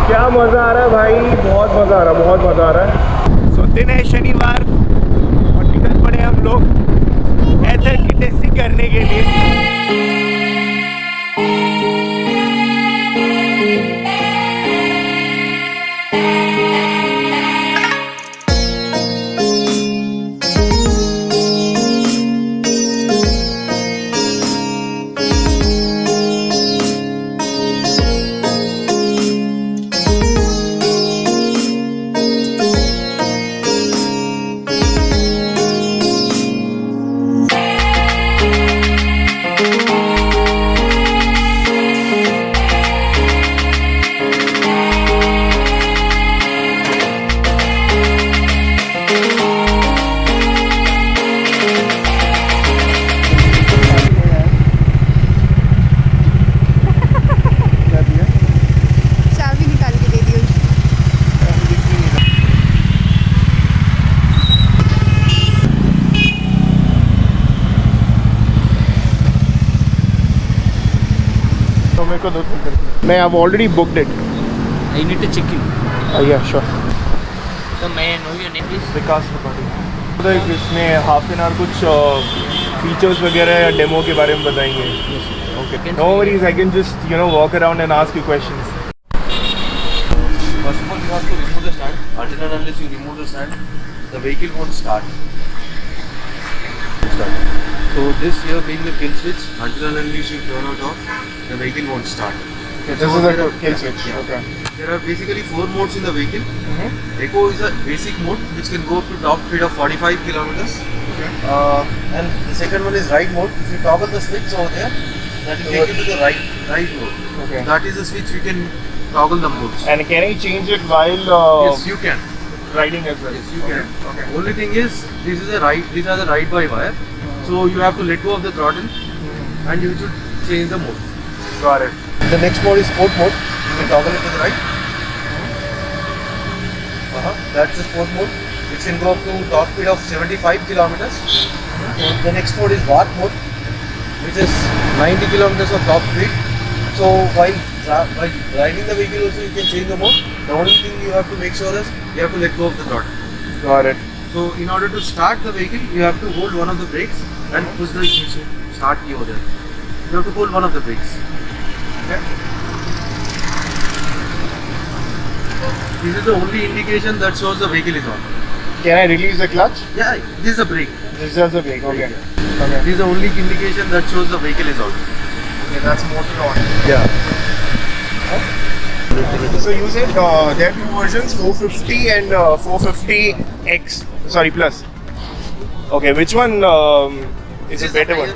क्या मज़ा आ रहा है भाई, बहुत मज़ा आ रहा है, बहुत मज़ा आ रहा है। सो दिन है शनिवार और निकल पड़े हम लोग एथर की टेस्टिंग करने के लिए। मैं I've already booked it. I need to check in. Yeah, sure. So may I know your name please? विकास त्रिपाठी। तो इसमें हाफ एन आवर कुछ फीचर्स वगैरह या डेमो के बारे में बताएंगे। Okay. No worries, I can just walk around and ask you questions. First of all, you have to remove the stand. Until and unless you remove the stand, the vehicle won't start. So this here being the kill switch, until and unless you turn it off, the vehicle won't start. Okay, this is a kill switch. Yeah. Okay. There are basically 4 modes in the vehicle. Eco is a basic mode which can go up to top speed of 45 kilometers. Okay. And the second one is ride mode. If you toggle the switch over there, that will take you to the ride mode. Okay. That is the switch we can toggle the modes. And can I change it while Yes, you can. riding as well? Yes, you can. Okay. Only thing is, this is a ride. These are the ride-by-wire. So you have to let go of the throttle, and you should change the mode. Got it. The next mode is sport mode. You can toggle it to the right. That's the sport mode. It can go up to top speed of 75 kilometers. The next mode is warp mode, which is 90 kilometers of top speed. So while riding the vehicle also you can change the mode. The only thing you have to make sure is you have to let go of the throttle. Got it. So in order to start the vehicle, you have to hold one of the brakes and push the start key over there. You have to hold one of the brakes. Okay. This is the only indication that shows the vehicle is on. Can I release the clutch? Yeah, this is a brake. This is just a brake. Okay. This Okay. is the only indication that shows the vehicle is on. Okay, that's motor on. Yeah. So you said there are two versions, 450 and 450X. Sorry, plus. Okay, which one is a better one?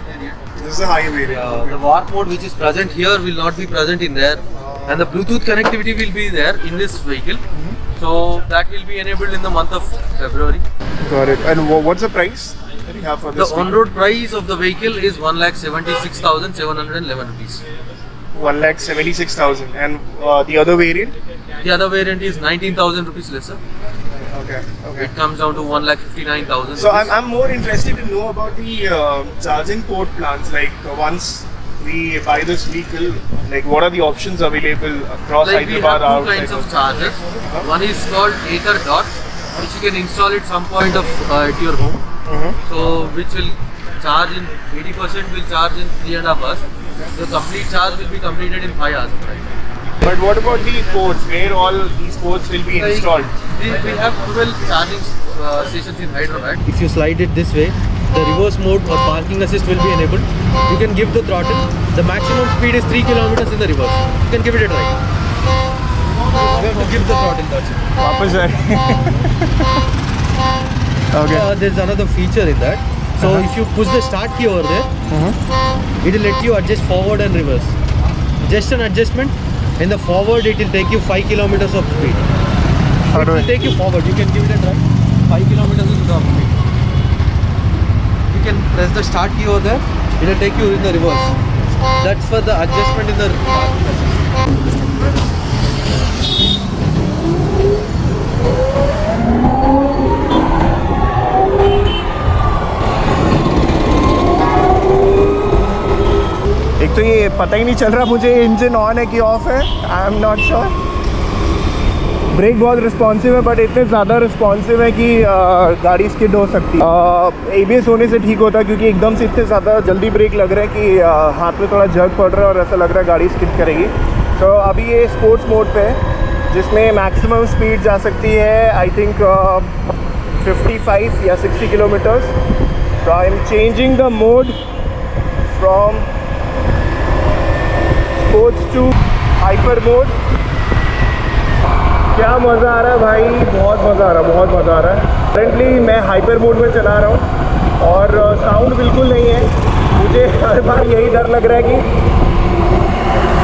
This is a higher variant. The warp mode which is present here will not be present in there, and the Bluetooth connectivity will be there in this vehicle. So that will be enabled in the month of February. Got it. And what's the price that you have for The this? on-road price of the vehicle is 1,76,711 rupees. 1,76,000. And the other variant? The other variant is 19,000 rupees lesser. Okay. Okay. It comes down to 1,59,000. So I'm more interested to know about the charging port plans. Like once we buy this vehicle, like what are the options available across Like we Hyderabad? have two kinds of chargers. One is called Ather Dot, which you can install at some point of at your home. So which will charge in 80% will charge in 3.5 hours. The complete charge will be completed in 5 hours. But what about the ports? Where all these ports will be installed? We have 12 charging stations in Hyderabad. If you slide it this way, the reverse mode or parking assist will be enabled. You can give the throttle. The maximum speed is 3 kilometers in the reverse. You can give it a try. You have to give the throttle, that's it. वापस जाए. Okay. There's another feature in that. So if you push the start key over there, it will let you adjust forward and reverse. Just an adjustment. In the forward, it will take you 5 kilometers of speed. How It do will I? take you forward. You can give it a try. 5 kilometers is the top speed. You can press the start key over there. It will take you in the reverse. That's for the adjustment in the parking assist. एक तो ये पता ही नहीं चल रहा मुझे engine on है कि ऑफ है. I am not sure. Brake बहुत रिस्पॉन्सिव है, बट इतने ज़्यादा रिस्पॉन्सिव है कि गाड़ी स्किड हो सकती है। ABS होने से ठीक होता है, क्योंकि एकदम से इतने ज़्यादा जल्दी ब्रेक लग रहा है कि हाथ में थोड़ा जर्क पड़ रहा है और ऐसा लग रहा है गाड़ी स्किड करेगी। तो अभी ये स्पोर्ट्स मोड पे है, जिसमें मैक्सिमम स्पीड जा सकती है आई थिंक 55 या 60 किलोमीटर्स। तो I am changing the mode from sports to hyper mode. क्या मज़ा आ रहा है भाई, बहुत मज़ा आ रहा है, बहुत मज़ा आ रहा है। करंटली मैं हाइपर मोड में चला रहा हूँ और साउंड बिल्कुल नहीं है। मुझे हर बार यही डर लग रहा है कि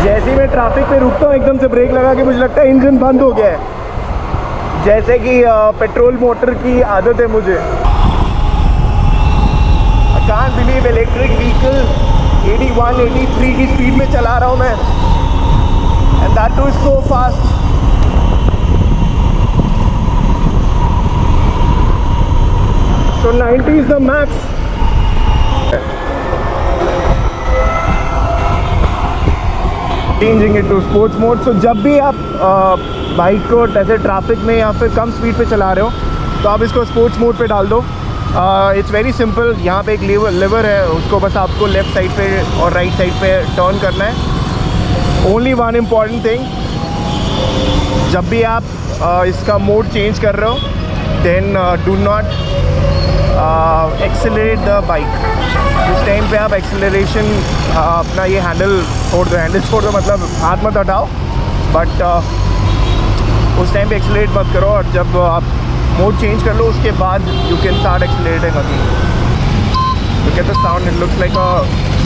जैसे ही मैं ट्रैफिक पे रुकता हूँ एकदम से ब्रेक लगा के मुझे लगता है इंजन बंद हो गया है, जैसे कि पेट्रोल मोटर की आदत है मुझे। I can't believe electric vehicle 81, 83 की स्पीड में चला रहा हूँ मैं, and that two is so fast. So 90 is the max. Changing it to sports mode. So जब भी आप बाइक को ऐसे ट्रैफिक में या फिर कम स्पीड पे चला रहे हो तो आप इसको स्पोर्ट्स मोड पे डाल दो। It's very simple. यहाँ पे एक लेवर है, उसको बस आपको लेफ़्ट साइड पे और राइट साइड पे टर्न करना है। ओनली वन इम्पॉर्टेंट थिंग, जब भी आप इसका मोड चेंज कर रहे हो then do not accelerate the bike. इस टाइम पे आप एक्सेलरेशन अपना ये हैंडल छोड़ दो मतलब हाथ मत हटाओ, बट उस टाइम पे एक्सेलरेट मत करो। और जब आप मोड चेंज कर लो उसके बाद you can start accelerating again. Look at the sound, it looks like a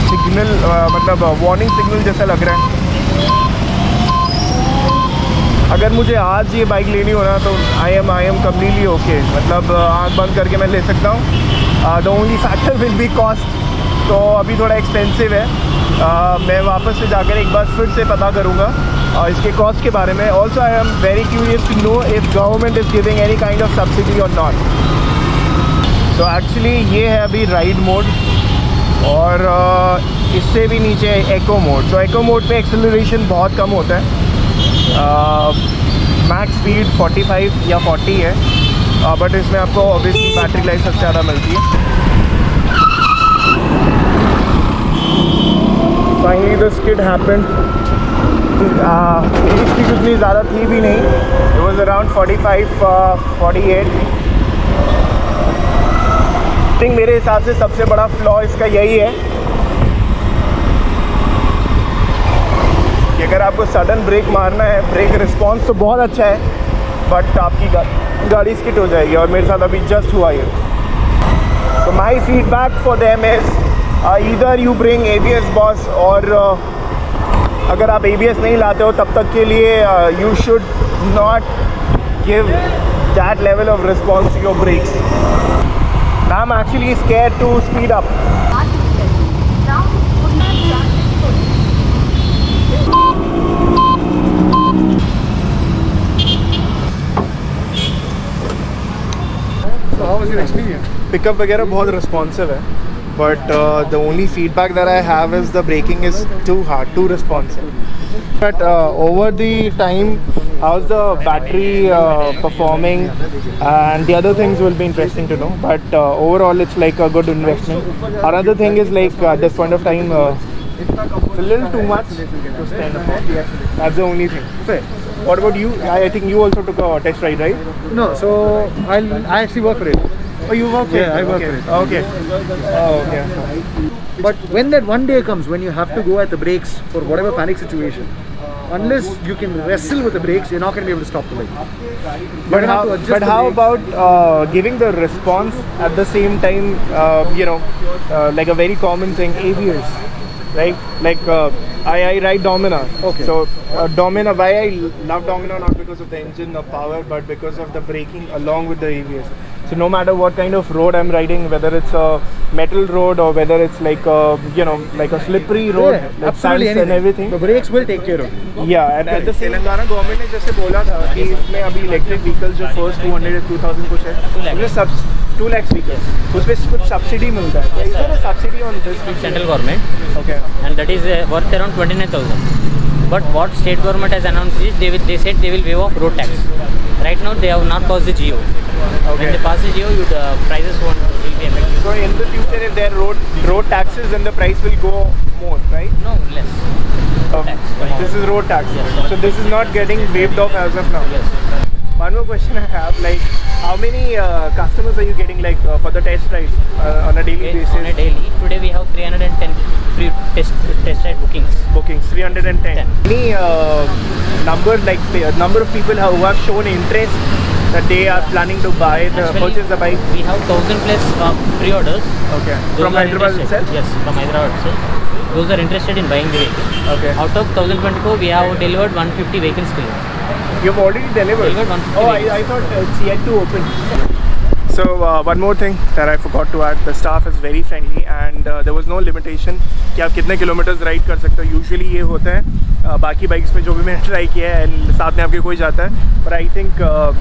signal, मतलब वार्निंग सिग्नल जैसा लग रहा है। अगर मुझे आज ये बाइक लेनी हो ना तो आई एम कम्प्लीटली ओके, मतलब आँख बंद करके मैं ले सकता हूँ। The only factor will be cost. तो अभी थोड़ा एक्सपेंसिव है। मैं वापस से जाकर एक बार फिर से पता करूँगा इसके कॉस्ट के बारे में। Also I am very curious to know if government is giving any kind of subsidy और नॉट। तो एक्चुअली ये है अभी राइड मोड, और इससे भी नीचे एको मोड। तो एको मोड पे एक्सेलरेशन बहुत कम होता है। मैक्स स्पीड 45 या 40 है, बट इसमें आपको ऑब्वियसली बैटरी लाइफ सबसे ज़्यादा मिलती है। Finally the skid happened. मेरी स्पीड उतनी ज़्यादा थी भी नहीं, it was around 45, 48। I think मेरे हिसाब से सबसे बड़ा फ्लॉ इसका यही है कि अगर आपको सडन ब्रेक मारना है, ब्रेक रिस्पॉन्स तो बहुत अच्छा है, बट आपकी गाड़ी स्किड हो जाएगी, और मेरे साथ अभी जस्ट हुआ ये। तो my feedback for them is either you bring ABS boss, और अगर आप ABS नहीं लाते हो तब तक के लिए you should not give that level of response to your brakes. I am actually scared to speed up. How was your experience? Pickup वगैरह बहुत रिस्पॉन्सिव है, but the only feedback that I have is the braking is too hard, too responsive. But over the time, how's the battery performing, and the other things will be interesting to know. But overall, it's like a good investment. Another thing is like at this point of time, it's a little too much to spend upon. That's the only thing. Fair. What about you? I think you also took a test ride, right? No, so I actually work for it. Oh, you work for it? Yeah, I work okay. for it. Okay. Oh, okay. But when that one day comes when you have to go at the brakes for whatever panic situation, unless you can wrestle with the brakes, you're not going to be able to stop the bike. But how about giving the response at the same time? Like a very common thing, ABS, right? Like I ride Domina. Okay. So Domina, why I love Domina, not because of the engine or power, but because of the braking along with the ABS. So no matter what kind of road I'm riding, whether it's a metal road or whether it's like a, like a slippery road, Yeah, with absolutely sands and everything. The brakes will take care of it. Yeah, and at the same Telangana government ने जैसे बोला था कि इसमें अभी electric vehicle जो first 200 या 2000 कुछ है, उसमें 2 लाख व्हीकल, उसमें कुछ सब्सिडी मिलता है। Is there a subsidy on this? Central government. Okay. And that is worth around 29,000. But what state government has announced is they said they will waive off road tax. Right now they have not passed the GO. When they pass the GO, prices will be effective. So in the future, if there are road taxes, then the price will go more, right? No, less. Tax. This is road tax. Yes. So this is not getting waived off as of now. Yes. One more question I have, like how many customers are you getting like for the test ride on a daily basis? On a daily. Today we have 310 free test ride bookings. Bookings, 310. Any number, like number of people who have shown interest that they are planning to buy purchase the bike? We have 1,000 plus pre-orders. Okay. Those From are Hyderabad interested. itself? Yes, from Hyderabad itself. Those are interested in buying the vehicle. Okay. Out of 1,024, we have delivered 150 vehicles to you. You've already delivered? Delivered 150 Oh, vehicles. I thought it's yet to open. So one more thing that I forgot to add, the staff is very friendly and there was no limitation कि आप कितने kilometres ride कर सकते हो. Usually ये होता है बाकी बाइक्स में जो भी मैंने ट्राई किया है एंड साथ में आपके कोई जाता है, पर I think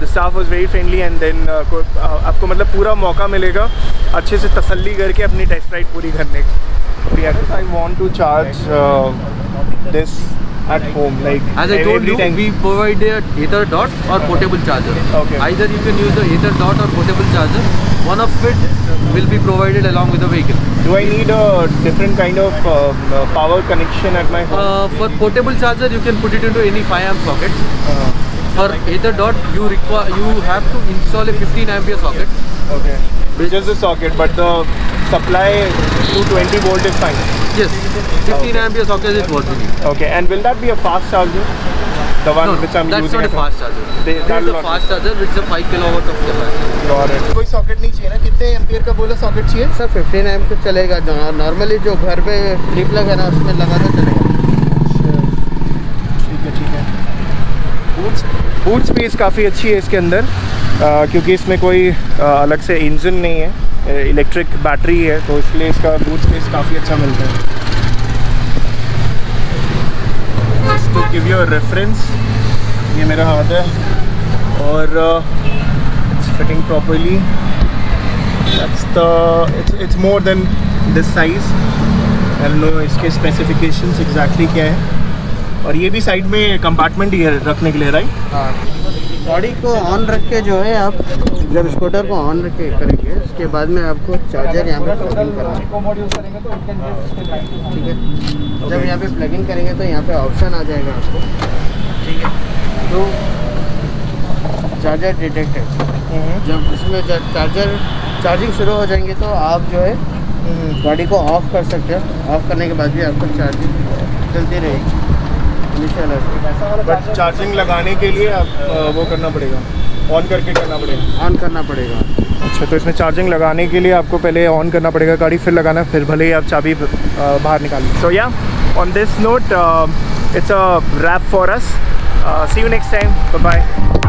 the staff was very friendly and then आपको मतलब पूरा मौका मिलेगा अच्छे से तसल्ली करके अपनी टेस्ट राइड पूरी करने की. I want to charge this at home, like As I told you, we provide a Ather dot or portable charger. Okay. Either you can use the Ather dot or portable charger. One of it will be provided along with the vehicle. Do I need a different kind of power connection at my home? For portable charger, you can put it into any 5 amp socket. For Ather dot, you have to install a 15 ampere socket. Okay. Just the socket, but the supply to 20 volt is fine. Yes, 15 ampere socket is what we need. Okay, and will that be a fast charger? The one No, which I'm that's using not a at fast charger. They- This that'll is a not fast charger which is a 5 kilowatt of capacity. home. Got it. कोई socket नहीं चाहिए ना, कितने ampere का बोला socket चाहिए? Sir 15 M का चलेगा. नॉर्मली जो घर पे ट्रिप लगा है ना उसमें लगा तो चलेगा. ठीक है. बूट स्पेस काफ़ी अच्छी है इसके अंदर क्योंकि इसमें कोई अलग से इंजन नहीं है, इलेक्ट्रिक बैटरी है, तो इसलिए इसका बूट स्पेस काफ़ी अच्छा मिलता है. Just to give you a reference, ये मेरा हाथ है और it's fitting properly. It's more than this size. I don't know इसके specifications exactly क्या है. और ये भी साइड में कंपार्टमेंट ही है रखने के लिए, राइट? हाँ, गाड़ी को ऑन रख के जो है आप जब स्कूटर को ऑन रख के करेंगे उसके बाद में आपको चार्जर यहाँ पे प्लग इन करना है. ठीक है. जब यहाँ पे प्लग इन करेंगे तो यहाँ पे ऑप्शन आ जाएगा आपको. ठीक है. तो चार्जर डिटेक्टेड. जब इसमें चार्जिंग शुरू हो जाएंगे तो आप जो है गाड़ी को ऑफ कर सकते हो. ऑफ करने के बाद भी आपको चार्जिंग चलती रहेगी. बट चार्जिंग लगाने के लिए आप वो करना पड़ेगा, ऑन करके करना पड़ेगा. ऑन करना पड़ेगा. अच्छा, तो इसमें चार्जिंग लगाने के लिए आपको पहले ऑन करना पड़ेगा गाड़ी, फिर लगाना, फिर भले ही आप चाबी बाहर निकालें. So yeah, on this note it's a wrap for us. See you next time. Bye bye.